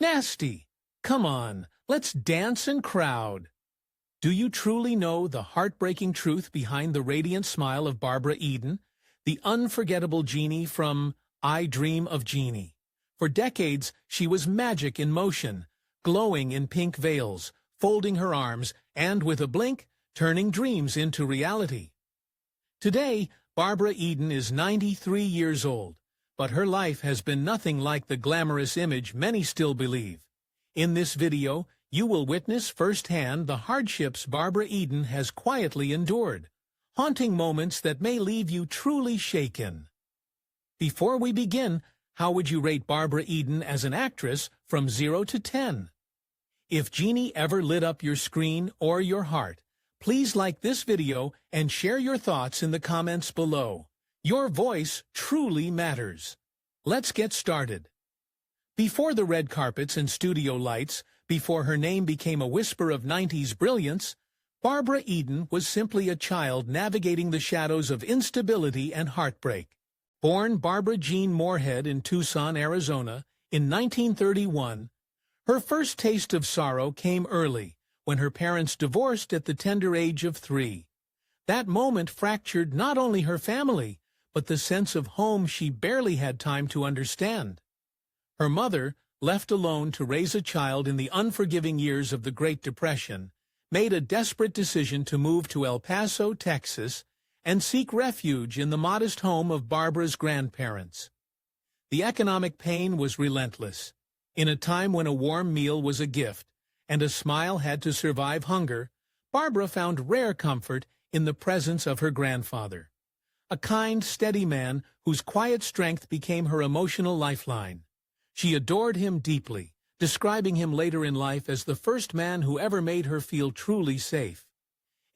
Nasty! Come on, let's dance and crowd. Do you truly know the heartbreaking truth behind the radiant smile of Barbara Eden, the unforgettable Genie from I Dream of Jeannie? For decades, she was magic in motion, glowing in pink veils, folding her arms, and with a blink, turning dreams into reality. Today, Barbara Eden is 93 years old, but her life has been nothing like the glamorous image many still believe. In this video, you will witness firsthand the hardships Barbara Eden has quietly endured, haunting moments that may leave you truly shaken. Before we begin, how would you rate Barbara Eden as an actress from 0 to 10? If Genie ever lit up your screen or your heart, please like this video and share your thoughts in the comments below. Your voice truly matters. Let's get started. Before the red carpets and studio lights, before her name became a whisper of 90s brilliance, Barbara Eden was simply a child navigating the shadows of instability and heartbreak. Born Barbara Jean Moorhead in Tucson, Arizona, in 1931, her first taste of sorrow came early, when her parents divorced at the tender age of 3. That moment fractured not only her family, but the sense of home she barely had time to understand. Her mother, left alone to raise a child in the unforgiving years of the Great Depression, made a desperate decision to move to El Paso, Texas, and seek refuge in the modest home of Barbara's grandparents. The economic pain was relentless. In a time when a warm meal was a gift, and a smile had to survive hunger, Barbara found rare comfort in the presence of her grandfather. A kind, steady man whose quiet strength became her emotional lifeline. She adored him deeply, describing him later in life as the first man who ever made her feel truly safe.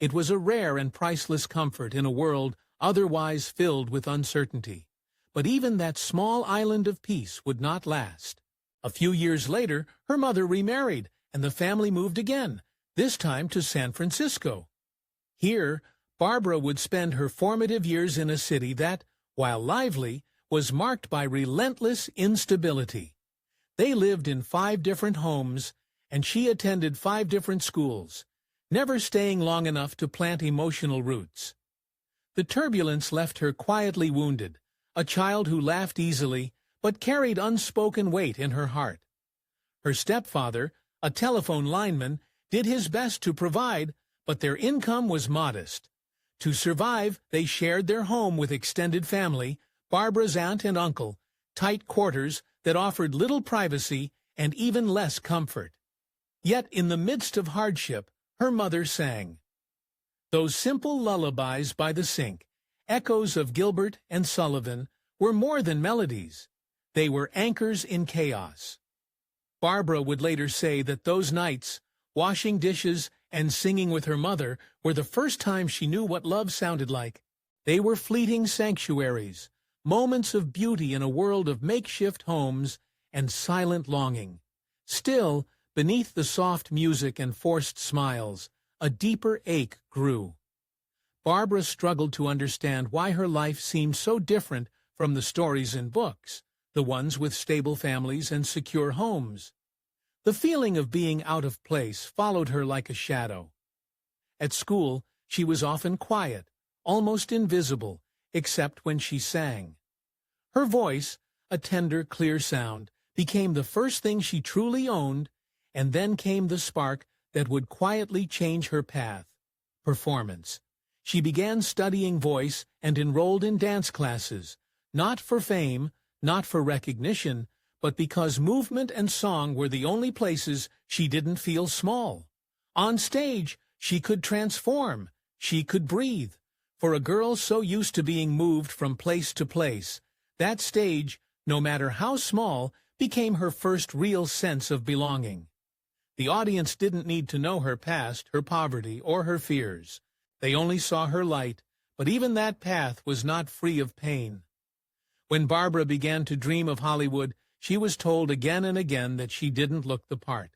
It was a rare and priceless comfort in a world otherwise filled with uncertainty. But even that small island of peace would not last. A few years later, her mother remarried, and the family moved again, this time to San Francisco. Here, Barbara would spend her formative years in a city that, while lively, was marked by relentless instability. They lived in 5 different homes, and she attended 5 different schools, never staying long enough to plant emotional roots. The turbulence left her quietly wounded, a child who laughed easily, but carried unspoken weight in her heart. Her stepfather, a telephone lineman, did his best to provide, but their income was modest. To survive, they shared their home with extended family, Barbara's aunt and uncle, tight quarters that offered little privacy and even less comfort. Yet in the midst of hardship, her mother sang. Those simple lullabies by the sink, echoes of Gilbert and Sullivan, were more than melodies. They were anchors in chaos. Barbara would later say that those nights, washing dishes and singing with her mother, were the first time she knew what love sounded like. They were fleeting sanctuaries, moments of beauty in a world of makeshift homes and silent longing. Still, beneath the soft music and forced smiles, a deeper ache grew. Barbara struggled to understand why her life seemed so different from the stories in books, the ones with stable families and secure homes. The feeling of being out of place followed her like a shadow. At school, she was often quiet, almost invisible, except when she sang. Her voice, a tender, clear sound, became the first thing she truly owned, and then came the spark that would quietly change her path: performance. She began studying voice and enrolled in dance classes, not for fame, not for recognition, but because movement and song were the only places she didn't feel small. On stage, she could transform, she could breathe. For a girl so used to being moved from place to place, that stage, no matter how small, became her first real sense of belonging. The audience didn't need to know her past, her poverty, or her fears. They only saw her light, but even that path was not free of pain. When Barbara began to dream of Hollywood, she was told again and again that she didn't look the part.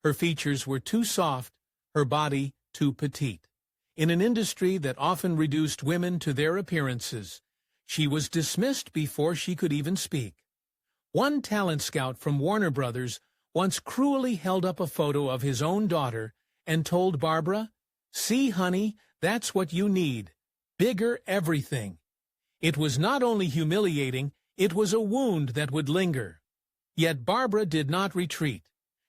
Her features were too soft, her body too petite. In an industry that often reduced women to their appearances, she was dismissed before she could even speak. One talent scout from Warner Brothers once cruelly held up a photo of his own daughter and told Barbara, "See, honey, that's what you need. Bigger everything." It was not only humiliating, it was a wound that would linger. Yet Barbara did not retreat.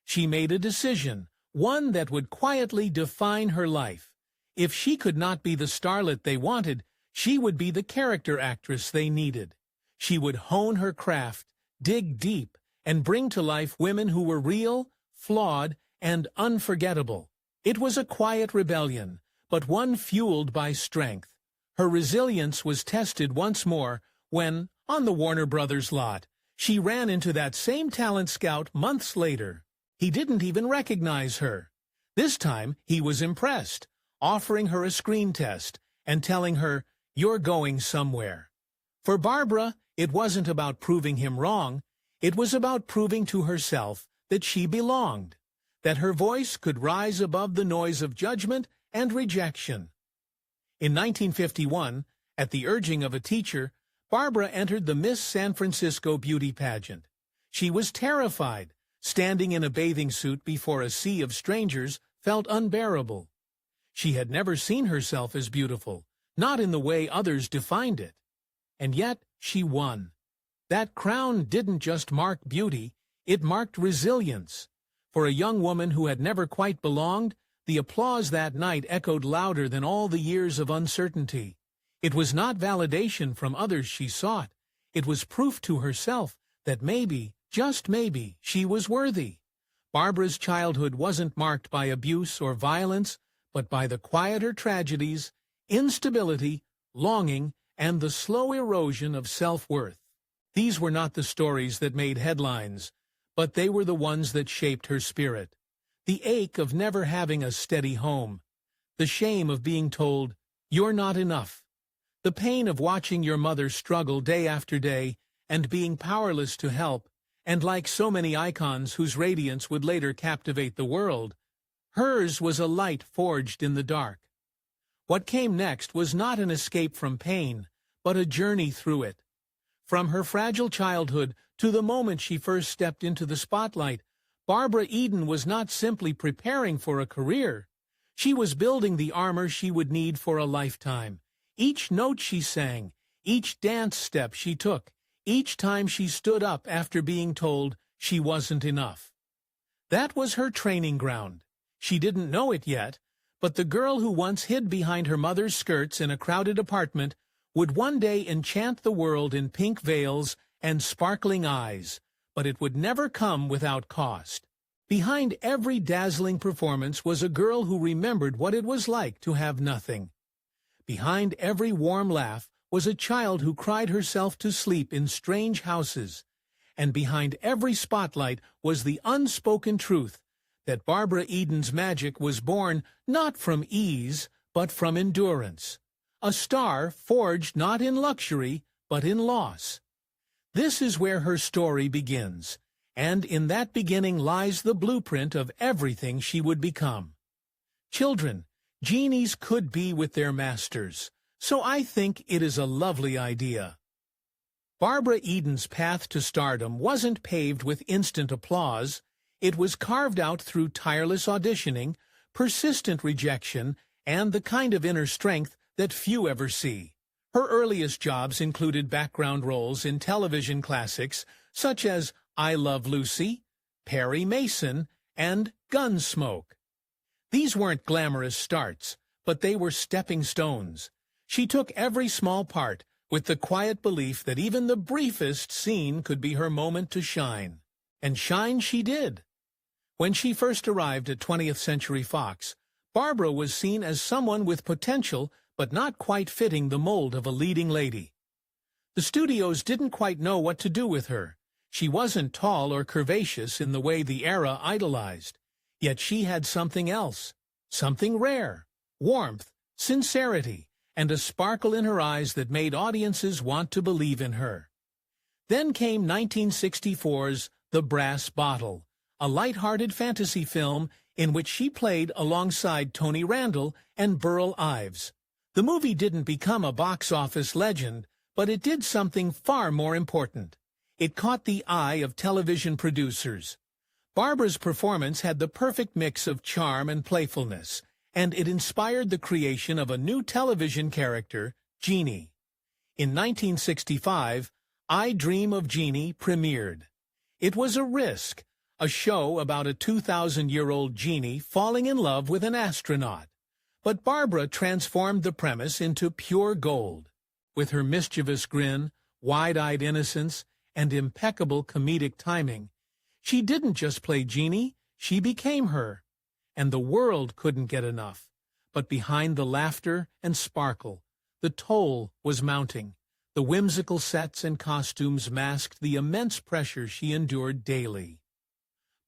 She made a decision, one that would quietly define her life. If she could not be the starlet they wanted, she would be the character actress they needed. She would hone her craft, dig deep, and bring to life women who were real, flawed, and unforgettable. It was a quiet rebellion, but one fueled by strength. Her resilience was tested once more when, on the Warner Brothers lot, she ran into that same talent scout months later. He didn't even recognize her. This time, he was impressed, offering her a screen test and telling her, "You're going somewhere." For Barbara, it wasn't about proving him wrong. It was about proving to herself that she belonged, that her voice could rise above the noise of judgment and rejection. In 1951, at the urging of a teacher, Barbara entered the Miss San Francisco beauty pageant. She was terrified. Standing in a bathing suit before a sea of strangers felt unbearable. She had never seen herself as beautiful, not in the way others defined it. And yet she won. That crown didn't just mark beauty, it marked resilience. For a young woman who had never quite belonged, the applause that night echoed louder than all the years of uncertainty. It was not validation from others she sought. It was proof to herself that maybe, just maybe, she was worthy. Barbara's childhood wasn't marked by abuse or violence, but by the quieter tragedies, instability, longing, and the slow erosion of self-worth. These were not the stories that made headlines, but they were the ones that shaped her spirit. The ache of never having a steady home. The shame of being told, "You're not enough." The pain of watching your mother struggle day after day and being powerless to help, and like so many icons whose radiance would later captivate the world, hers was a light forged in the dark. What came next was not an escape from pain, but a journey through it. From her fragile childhood to the moment she first stepped into the spotlight, Barbara Eden was not simply preparing for a career. She was building the armor she would need for a lifetime. Each note she sang, each dance step she took, each time she stood up after being told she wasn't enough. That was her training ground. She didn't know it yet, but the girl who once hid behind her mother's skirts in a crowded apartment would one day enchant the world in pink veils and sparkling eyes, but it would never come without cost. Behind every dazzling performance was a girl who remembered what it was like to have nothing. Behind every warm laugh was a child who cried herself to sleep in strange houses. And behind every spotlight was the unspoken truth that Barbara Eden's magic was born not from ease, but from endurance. A star forged not in luxury, but in loss. This is where her story begins, and in that beginning lies the blueprint of everything she would become. Children, genies could be with their masters, so I think it is a lovely idea. Barbara Eden's path to stardom wasn't paved with instant applause. It was carved out through tireless auditioning, persistent rejection, and the kind of inner strength that few ever see. Her earliest jobs included background roles in television classics such as I Love Lucy, Perry Mason, and Gunsmoke. These weren't glamorous starts, but they were stepping stones. She took every small part with the quiet belief that even the briefest scene could be her moment to shine. And shine she did. When she first arrived at 20th Century Fox, Barbara was seen as someone with potential but not quite fitting the mold of a leading lady. The studios didn't quite know what to do with her. She wasn't tall or curvaceous in the way the era idolized. Yet she had something else, something rare, warmth, sincerity, and a sparkle in her eyes that made audiences want to believe in her. Then came 1964's The Brass Bottle, a light-hearted fantasy film in which she played alongside Tony Randall and Burl Ives. The movie didn't become a box office legend, but it did something far more important. It caught the eye of television producers. Barbara's performance had the perfect mix of charm and playfulness, and it inspired the creation of a new television character, Genie. In 1965, I Dream of Jeannie premiered. It was a risk, a show about a 2,000-year-old genie falling in love with an astronaut. But Barbara transformed the premise into pure gold. With her mischievous grin, wide-eyed innocence, and impeccable comedic timing, she didn't just play Genie, she became her. And the world couldn't get enough. But behind the laughter and sparkle, the toll was mounting. The whimsical sets and costumes masked the immense pressure she endured daily.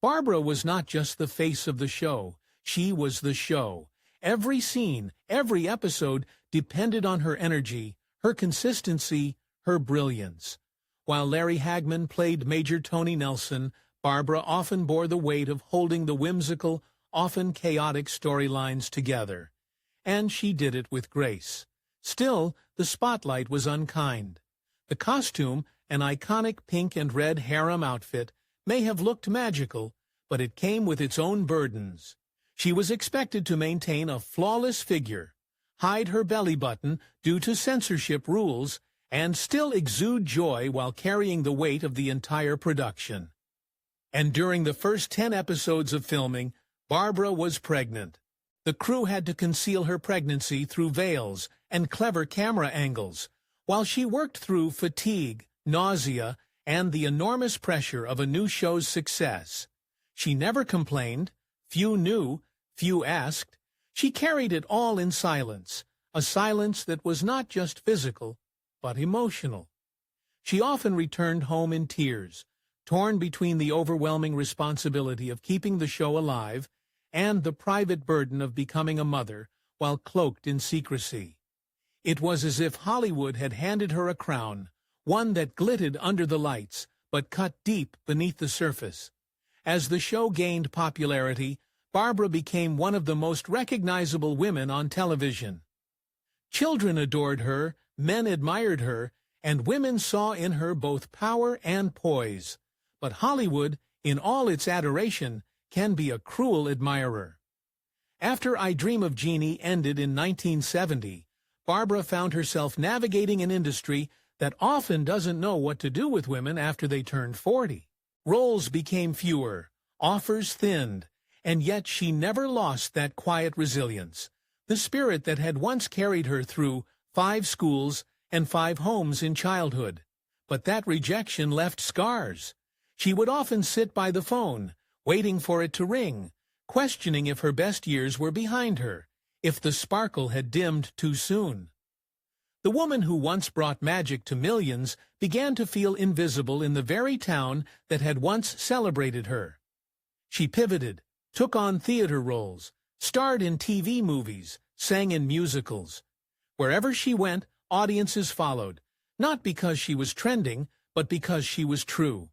Barbara was not just the face of the show, she was the show. Every scene, every episode depended on her energy, her consistency, her brilliance. While Larry Hagman played Major Tony Nelson, Barbara often bore the weight of holding the whimsical, often chaotic storylines together. And she did it with grace. Still, the spotlight was unkind. The costume, an iconic pink and red harem outfit, may have looked magical, but it came with its own burdens. She was expected to maintain a flawless figure, hide her belly button due to censorship rules, and still exude joy while carrying the weight of the entire production. And during the first 10 episodes of filming, Barbara was pregnant. The crew had to conceal her pregnancy through veils and clever camera angles, while she worked through fatigue, nausea, and the enormous pressure of a new show's success. She never complained. Few knew, few asked. She carried it all in silence, a silence that was not just physical, but emotional. She often returned home in tears, torn between the overwhelming responsibility of keeping the show alive and the private burden of becoming a mother while cloaked in secrecy. It was as if Hollywood had handed her a crown, one that glittered under the lights, but cut deep beneath the surface. As the show gained popularity, Barbara became one of the most recognizable women on television. Children adored her, men admired her, and women saw in her both power and poise. But Hollywood, in all its adoration, can be a cruel admirer. After I Dream of Jeannie ended in 1970, Barbara found herself navigating an industry that often doesn't know what to do with women after they turn 40. Roles became fewer, offers thinned, and yet she never lost that quiet resilience, the spirit that had once carried her through 5 schools and 5 homes in childhood. But that rejection left scars. She would often sit by the phone, waiting for it to ring, questioning if her best years were behind her, if the sparkle had dimmed too soon. The woman who once brought magic to millions began to feel invisible in the very town that had once celebrated her. She pivoted, took on theater roles, starred in TV movies, sang in musicals. Wherever she went, audiences followed, not because she was trending, but because she was true.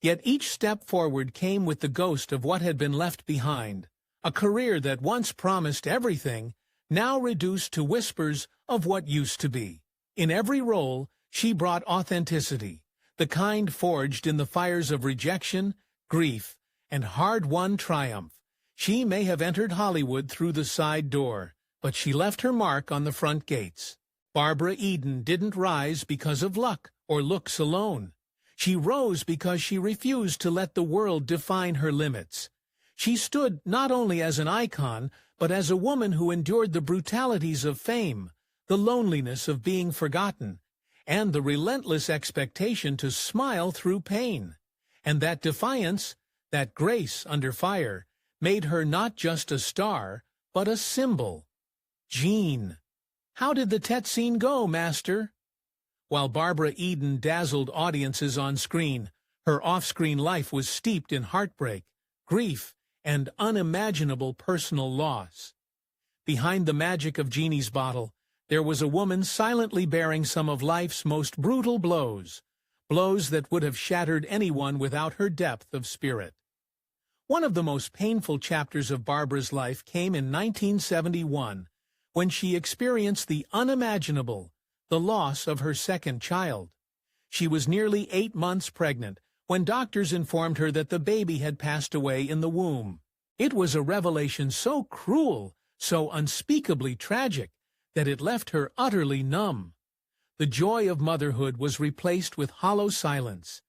Yet each step forward came with the ghost of what had been left behind, a career that once promised everything, now reduced to whispers of what used to be. In every role, she brought authenticity, the kind forged in the fires of rejection, grief, and hard-won triumph. She may have entered Hollywood through the side door, but she left her mark on the front gates. Barbara Eden didn't rise because of luck or looks alone. She rose because she refused to let the world define her limits. She stood not only as an icon, but as a woman who endured the brutalities of fame, the loneliness of being forgotten, and the relentless expectation to smile through pain. And that defiance, that grace under fire, made her not just a star, but a symbol. Jean. How did the Tet scene go, Master? While Barbara Eden dazzled audiences on screen, her off-screen life was steeped in heartbreak, grief, and unimaginable personal loss. Behind the magic of Genie's bottle, there was a woman silently bearing some of life's most brutal blows, blows that would have shattered anyone without her depth of spirit. One of the most painful chapters of Barbara's life came in 1971, when she experienced the unimaginable, the loss of her second child. She was nearly 8 months pregnant when doctors informed her that the baby had passed away in the womb. It was a revelation so cruel, so unspeakably tragic, that it left her utterly numb. The joy of motherhood was replaced with hollow silence.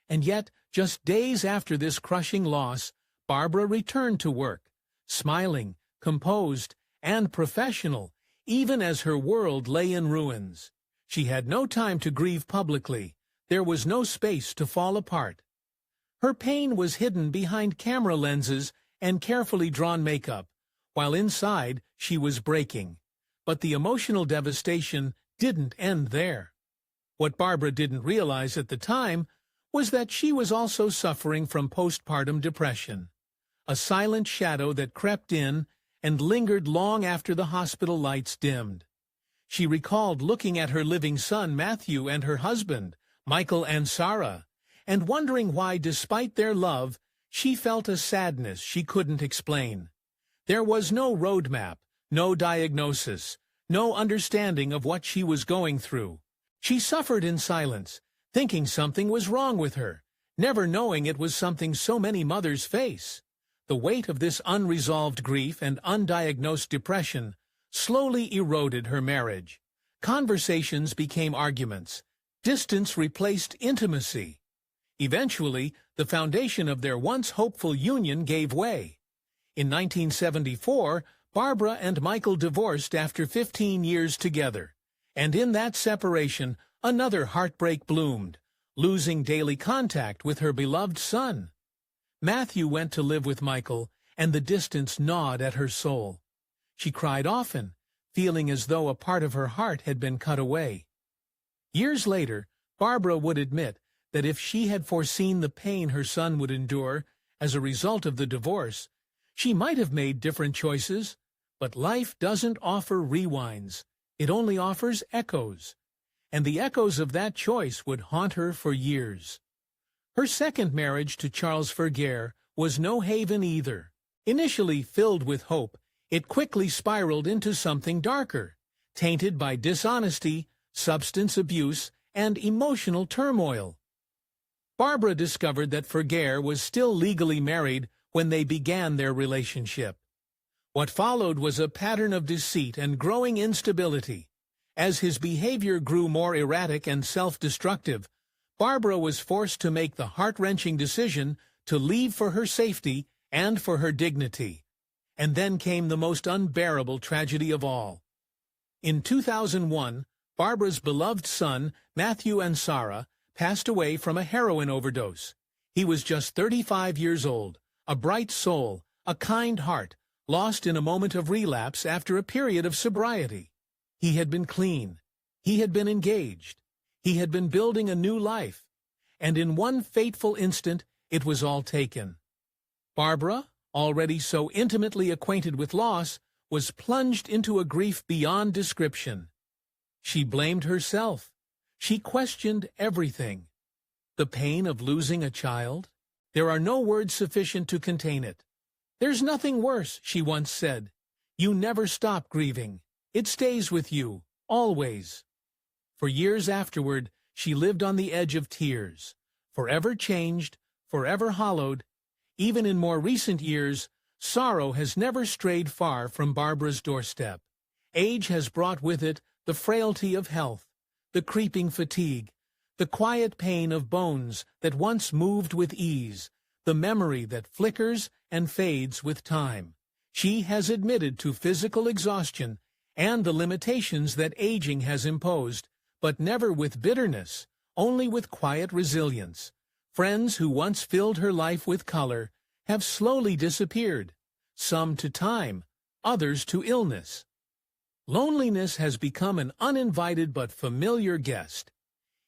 And yet, just days after this crushing loss, Barbara returned to work, smiling, composed, and professional, even as her world lay in ruins. She had no time to grieve publicly. There was no space to fall apart. Her pain was hidden behind camera lenses and carefully drawn makeup, while inside she was breaking. But the emotional devastation didn't end there. What Barbara didn't realize at the time was that she was also suffering from postpartum depression, a silent shadow that crept in and lingered long after the hospital lights dimmed. She recalled looking at her living son Matthew and her husband, Michael and Sarah, and wondering why, despite their love, she felt a sadness she couldn't explain. There was no roadmap, no diagnosis, no understanding of what she was going through. She suffered in silence, thinking something was wrong with her, never knowing it was something so many mothers face. The weight of this unresolved grief and undiagnosed depression slowly eroded her marriage. Conversations became arguments. Distance replaced intimacy. Eventually, the foundation of their once hopeful union gave way. In 1974, Barbara and Michael divorced after 15 years together, and in that separation, another heartbreak bloomed, losing daily contact with her beloved son. Matthew went to live with Michael, and the distance gnawed at her soul. She cried often, feeling as though a part of her heart had been cut away. Years later, Barbara would admit that if she had foreseen the pain her son would endure as a result of the divorce, she might have made different choices. But life doesn't offer rewinds. It only offers echoes. And the echoes of that choice would haunt her for years. Her second marriage to Charles Ferguer was no haven either. Initially filled with hope, it quickly spiraled into something darker, tainted by dishonesty, substance abuse, and emotional turmoil. Barbara discovered that Ferguer was still legally married when they began their relationship. What followed was a pattern of deceit and growing instability. As his behavior grew more erratic and self-destructive, Barbara was forced to make the heart-wrenching decision to leave for her safety and for her dignity. And then came the most unbearable tragedy of all. In 2001, Barbara's beloved son, Matthew and Sarah, passed away from a heroin overdose. He was just 35 years old, a bright soul, a kind heart, lost in a moment of relapse after a period of sobriety. He had been clean. He had been engaged. He had been building a new life. And in one fateful instant, it was all taken. Barbara, already so intimately acquainted with loss, was plunged into a grief beyond description. She blamed herself. She questioned everything. The pain of losing a child? There are no words sufficient to contain it. "There's nothing worse," she once said. "You never stop grieving. It stays with you, always." For years afterward, she lived on the edge of tears, forever changed, forever hollowed. Even in more recent years, sorrow has never strayed far from Barbara's doorstep. Age has brought with it the frailty of health, the creeping fatigue, the quiet pain of bones that once moved with ease, the memory that flickers and fades with time. She has admitted to physical exhaustion and the limitations that aging has imposed, but never with bitterness, only with quiet resilience. Friends who once filled her life with color have slowly disappeared, some to time, others to illness. Loneliness has become an uninvited but familiar guest.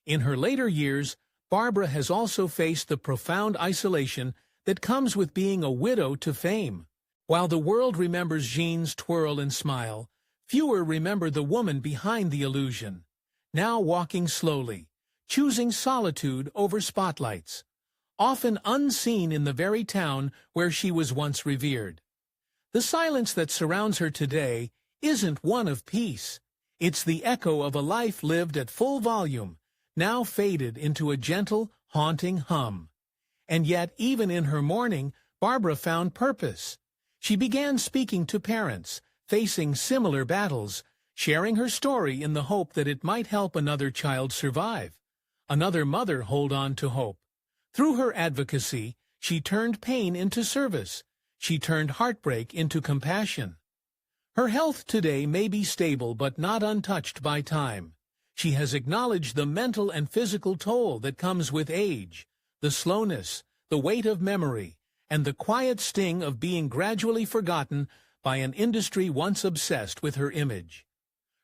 In her later years, Barbara has also faced the profound isolation that comes with being a widow to fame. While the world remembers Jean's twirl and smile, fewer remember the woman behind the illusion, now walking slowly, choosing solitude over spotlights, often unseen in the very town where she was once revered. The silence that surrounds her today isn't one of peace. It's the echo of a life lived at full volume, now faded into a gentle, haunting hum. And yet, even in her mourning, Barbara found purpose. She began speaking to parents, facing similar battles, sharing her story in the hope that it might help another child survive, another mother hold on to hope. Through her advocacy, she turned pain into service. She turned heartbreak into compassion. Her health today may be stable but not untouched by time. She has acknowledged the mental and physical toll that comes with age, the slowness, the weight of memory, and the quiet sting of being gradually forgotten by an industry once obsessed with her image.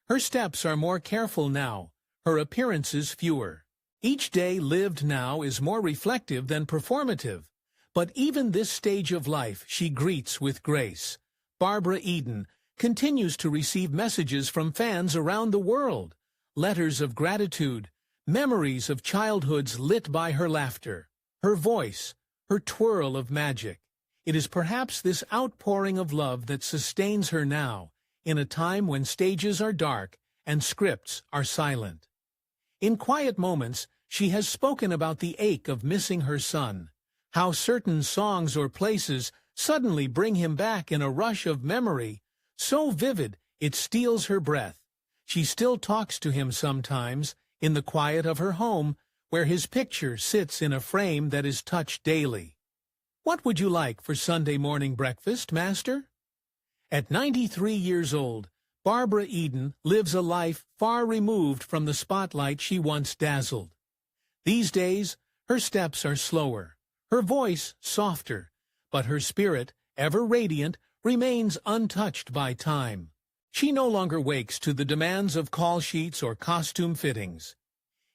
Her steps are more careful now, her appearances fewer. Each day lived now is more reflective than performative, but even this stage of life she greets with grace. Barbara Eden continues to receive messages from fans around the world, letters of gratitude, memories of childhoods lit by her laughter, her voice, her twirl of magic. It is perhaps this outpouring of love that sustains her now, in a time when stages are dark and scripts are silent. In quiet moments, she has spoken about the ache of missing her son, how certain songs or places suddenly bring him back in a rush of memory, so vivid it steals her breath. She still talks to him sometimes, in the quiet of her home, where his picture sits in a frame that is touched daily. "What would you like for Sunday morning breakfast, Master?" At 93 years old, Barbara Eden lives a life far removed from the spotlight she once dazzled. These days, her steps are slower, her voice softer, but her spirit, ever radiant, remains untouched by time. She no longer wakes to the demands of call sheets or costume fittings.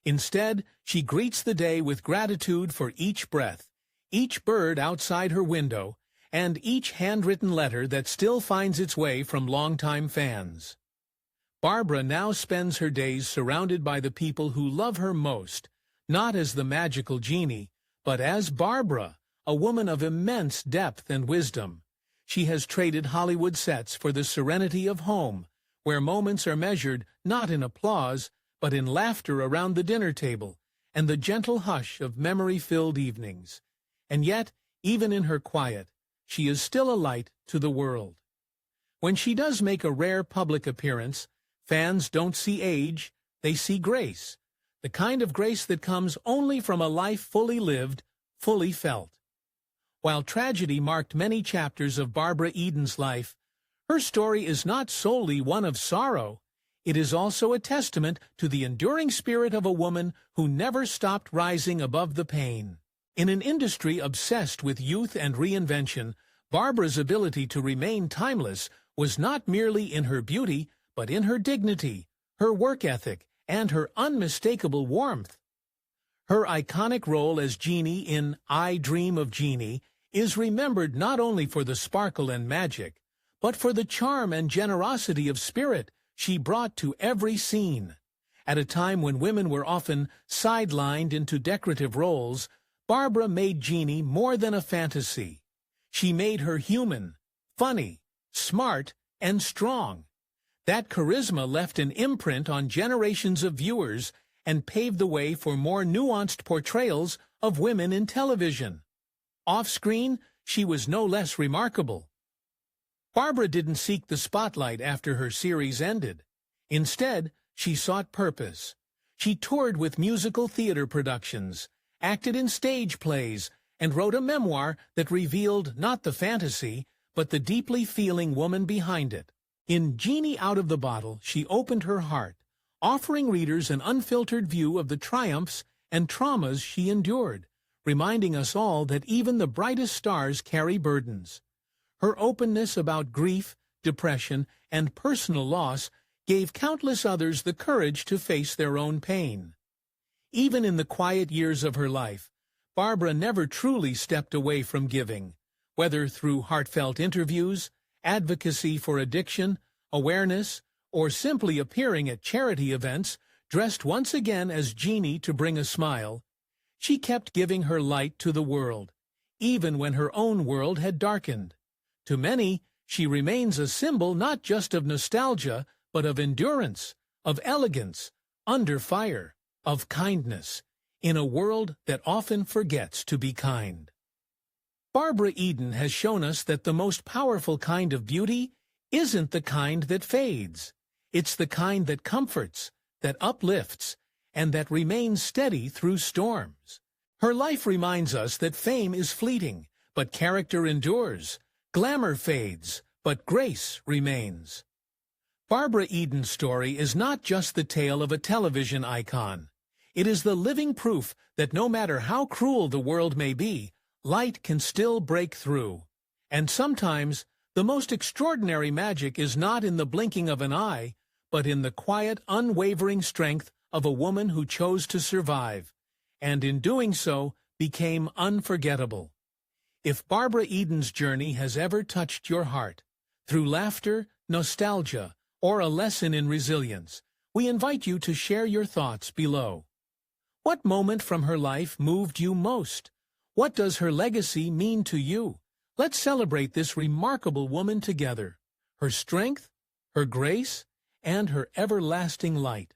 Instead, she greets the day with gratitude for each breath, each bird outside her window, and each handwritten letter that still finds its way from longtime fans. Barbara now spends her days surrounded by the people who love her most, not as the magical Genie, but as Barbara, a woman of immense depth and wisdom. She has traded Hollywood sets for the serenity of home, where moments are measured not in applause, but in laughter around the dinner table and the gentle hush of memory-filled evenings. And yet, even in her quiet, she is still a light to the world. When she does make a rare public appearance, fans don't see age, they see grace, the kind of grace that comes only from a life fully lived, fully felt. While tragedy marked many chapters of Barbara Eden's life, her story is not solely one of sorrow. It is also a testament to the enduring spirit of a woman who never stopped rising above the pain. In an industry obsessed with youth and reinvention, Barbara's ability to remain timeless was not merely in her beauty, but in her dignity, her work ethic, and her unmistakable warmth. Her iconic role as Genie in I Dream of Jeannie is remembered not only for the sparkle and magic, but for the charm and generosity of spirit she brought to every scene. At a time when women were often sidelined into decorative roles, Barbara made Genie more than a fantasy. She made her human, funny, smart, and strong. That charisma left an imprint on generations of viewers and paved the way for more nuanced portrayals of women in television. Off-screen, she was no less remarkable. Barbara didn't seek the spotlight after her series ended. Instead, she sought purpose. She toured with musical theater productions, acted in stage plays, and wrote a memoir that revealed not the fantasy, but the deeply feeling woman behind it. In Genie Out of the Bottle, she opened her heart, offering readers an unfiltered view of the triumphs and traumas she endured, reminding us all that even the brightest stars carry burdens. Her openness about grief, depression, and personal loss gave countless others the courage to face their own pain. Even in the quiet years of her life, Barbara never truly stepped away from giving, whether through heartfelt interviews, advocacy for addiction, awareness, or simply appearing at charity events, dressed once again as Genie to bring a smile. She kept giving her light to the world, even when her own world had darkened. To many, she remains a symbol not just of nostalgia, but of endurance, of elegance, under fire, of kindness. in a world that often forgets to be kind. Barbara Eden has shown us that the most powerful kind of beauty isn't the kind that fades. It's the kind that comforts, that uplifts, and that remains steady through storms. Her life reminds us that fame is fleeting, but character endures. Glamour fades, but grace remains. Barbara Eden's story is not just the tale of a television icon. It is the living proof that no matter how cruel the world may be, light can still break through. And sometimes, the most extraordinary magic is not in the blinking of an eye, but in the quiet, unwavering strength of a woman who chose to survive, and in doing so, became unforgettable. If Barbara Eden's journey has ever touched your heart, through laughter, nostalgia, or a lesson in resilience, we invite you to share your thoughts below. What moment from her life moved you most? What does her legacy mean to you? Let's celebrate this remarkable woman together, her strength, her grace, and her everlasting light.